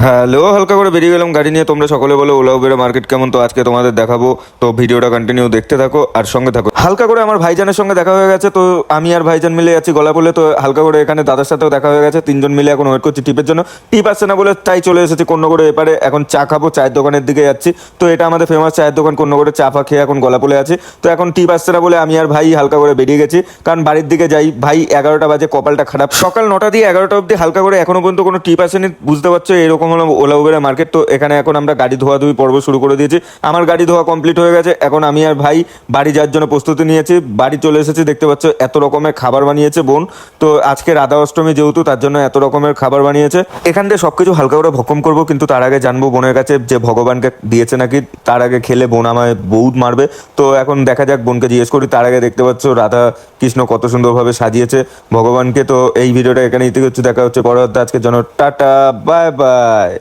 Hello, হালকা করে বেরিয়ে গেলাম গাড়ি নিয়ে। তোমরা সকলে বলো ওলা উবের মার্কেট কেমন, তো আজকে তোমাদের দেখাবো। তো ভিডিওটা কন্টিনিউ দেখতে থাকো আর সঙ্গে থাকো। হালকা করে আমার ভাইজানের সঙ্গে দেখা হয়ে গেছে, তো আমি আর ভাইজান মিলে যাচ্ছি গলাপুলে। তো হালকা করে এখানে দাদার সাথেও দেখা হয়ে গেছে, তিনজন মিলে এখন ওয়েট করছি টিপের জন্য। টিপ আসছে না বলে তাই চলে এসেছি কন্যগড়ে এপারে। এখন চা খাবো, চায়ের দোকানের দিকে যাচ্ছি। তো এটা আমাদের ফেমাস চায়ের দোকান কন্যগড়ে। চা ফা খেয়ে এখন গলাপুলে আছি। তো এখন টিপ আসছে না বলে আমি আর ভাই হালকা করে বেরিয়ে গেছি, কারণ বাড়ির দিকে যাই। ভাই 11টা বাজে, কপালটা খারাপ। সকাল 9টা দিয়ে 11টা অবধি হালকা করে এখনো পর্যন্ত কোনো টিপ আসেনি। বুঝতে পারছো, এরকম হলো ওলা উবের মার্কেট। তো এখানে এখন আমরা গাড়ি ধোয়াধুয়ি পর্ব শুরু করে দিয়েছি। আমার গাড়ি ধোয়া কমপ্লিট হয়ে গেছে। এখন আমি আর ভাই বাড়ি যাওয়ার জন্য প্রস্তুতি নিয়েছি। বাড়ি চলে এসেছি। দেখতে পাচ্ছ এত রকমের খাবার বানিয়েছে বোন। তো আজকে রাধা অষ্টমী যেহেতু, তার জন্য এত রকমের খাবার বানিয়েছে। এখান থেকে সবকিছু হালকা করে ভক্ষণ করবো, কিন্তু তার আগে জানবো বোনের কাছে যে ভগবানকে দিয়েছে নাকি। তার আগে খেলে বোন আমায় বহুত মারবে। তো এখন দেখা যাক, বোনকে জিজ্ঞেস করি। তার আগে দেখতে পাচ্ছ রাধা কৃষ্ণ কত সুন্দরভাবে সাজিয়েছে ভগবানকে। তো এই ভিডিওটা এখানে ইতি করছি। দেখা হচ্ছে পরে। আজকের জন্য টাটা, বাই বাই।